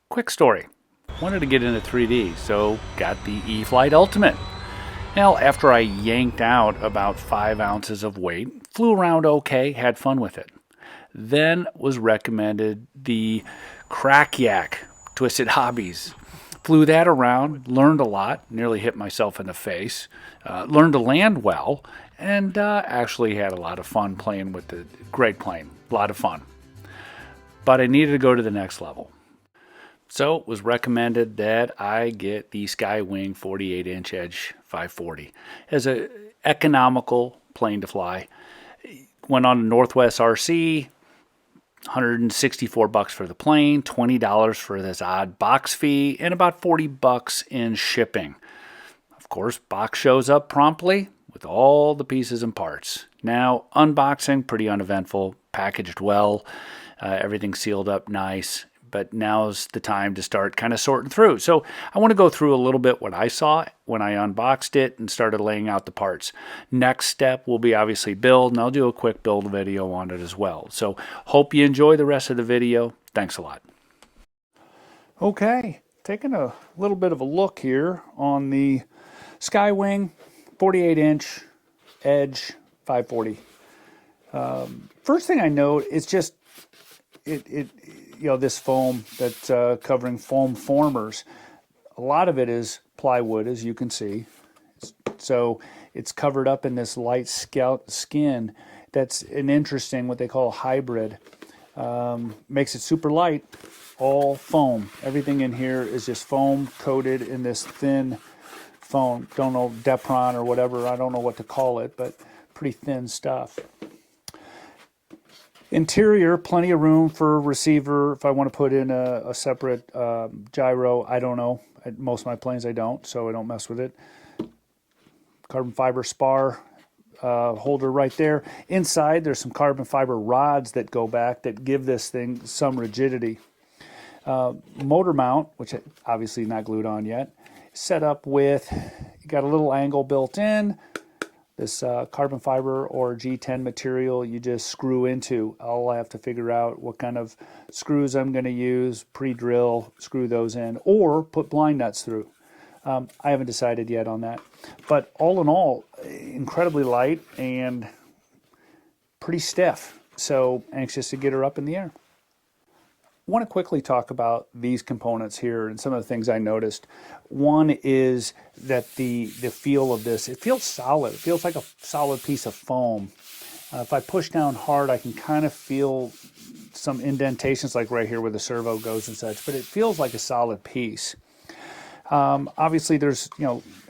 Quick story. Wanted to get into 3D, so got the E-flite Ultimate. Now, after I yanked out about 5 ounces of weight, flew around okay, had fun with it. Then was recommended the Crack Yak Twisted Hobbies. Flew that around, learned a lot, nearly hit myself in the face, learned to land well, and actually had a lot of fun playing with the great plane. A lot of fun. But I needed to go to the next level. So it was recommended that I get the Skywing 48-inch Edge 540 as an economical plane to fly. Went on to Northwest RC, $164 for the plane, $20 for this odd box fee, and about $40 in shipping. Of course, box shows up promptly with all the pieces and parts. Now, unboxing, pretty uneventful, packaged well, everything sealed up nice. But now's the time to start kind of sorting through. So I want to go through a little bit what I saw when I unboxed it and started laying out the parts. Next step will be obviously build, and I'll do a quick build video on it as well. So hope you enjoy the rest of the video. Thanks a lot. Okay, taking a little bit of a look here on the Skywing 48-inch Edge 540. First thing I note is just this foam that's covering foam formers. A lot of it is plywood, as you can see. So it's covered up in this light skin. That's an interesting, what they call a hybrid. Makes it super light, all foam. Everything in here is just foam coated in this thin foam. Don't know, Depron or whatever, I don't know what to call it, but pretty thin stuff. Interior, plenty of room for receiver. If I want to put in a separate gyro, I don't know. At most of my planes I don't, so I don't mess with it. Carbon fiber spar holder right there. Inside there's some carbon fiber rods that go back that give this thing some rigidity. Motor mount, which obviously not glued on yet, set up with, you got a little angle built in. This carbon fiber or G10 material you just screw into. I'll have to figure out what kind of screws I'm going to use, pre-drill, screw those in, or put blind nuts through. I haven't decided yet on that. But all in all, incredibly light and pretty stiff. So anxious to get her up in the air. I want to quickly talk about these components here and some of the things I noticed. One is that the feel of this, it feels solid. It feels like a solid piece of foam. If I push down hard, I can kind of feel some indentations like right here where the servo goes and such, but it feels like a solid piece. Obviously there's,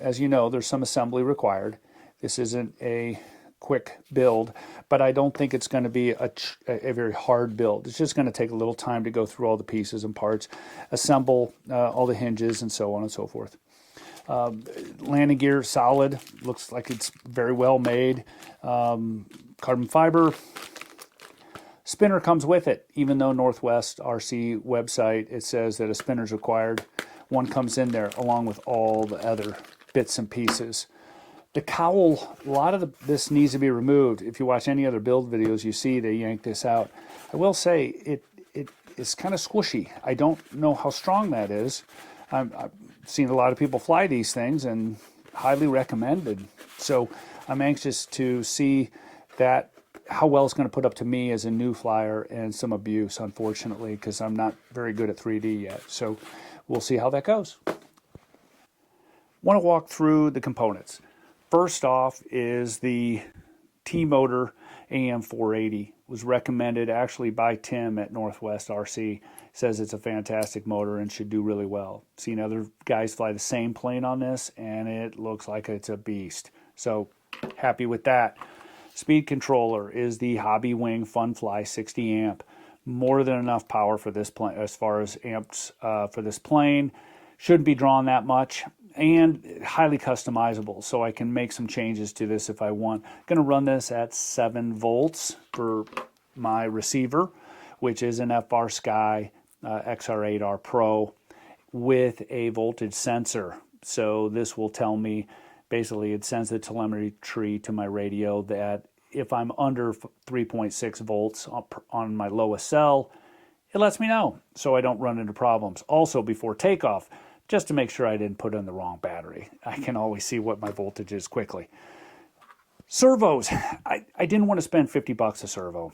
as you know, there's some assembly required. This isn't a quick build, but I don't think it's going to be a very hard build. It's just going to take a little time to go through all the pieces and parts, assemble all the hinges and so on and so forth. Landing gear, solid. Looks like it's very well made. Carbon fiber. Spinner comes with it, even though Northwest RC website, it says that a spinner is required. One comes in there along with all the other bits and pieces. The cowl, a lot of this needs to be removed. If you watch any other build videos, you see they yank this out. I will say it is kind of squishy. I don't know how strong that is. I've seen a lot of people fly these things and highly recommended. So I'm anxious to see that, how well it's going to put up to me as a new flyer and some abuse, unfortunately, because I'm not very good at 3D yet. So we'll see how that goes. Want to walk through the components. First off is the T-Motor AM480. Was recommended actually by Tim at Northwest RC. Says it's a fantastic motor and should do really well. Seen other guys fly the same plane on this and it looks like it's a beast. So happy with that. Speed controller is the Hobby Wing Funfly 60 amp. More than enough power for this plane as far as amps for this plane. Shouldn't be drawn that much. And highly customizable, so I can make some changes to this if I want. Going to run this at 7 volts for my receiver, which is an FR Sky XR8R Pro with a voltage sensor. So this will tell me, basically it sends the telemetry to my radio that if I'm under 3.6 volts on my lowest cell, it lets me know so I don't run into problems. Also, before takeoff, just to make sure I didn't put in the wrong battery. I can always see what my voltage is quickly. Servos. I didn't want to spend 50 bucks a servo.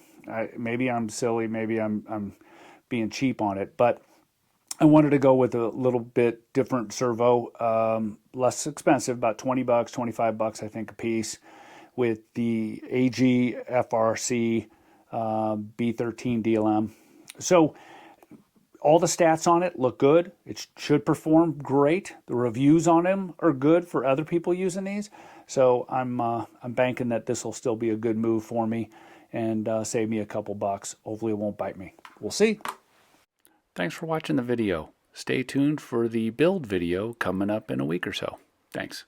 Maybe I'm silly, maybe I'm being cheap on it, but I wanted to go with a little bit different servo, less expensive, about 20 bucks, 25 bucks, I think, a piece, with the AG FRC B13 DLM. So all the stats on it look good. It should perform great. The reviews on them are good for other people using these. So I'm banking that this will still be a good move for me and save me a couple bucks. Hopefully it won't bite me. We'll see. Thanks for watching the video. Stay tuned for the build video coming up in a week or so. Thanks.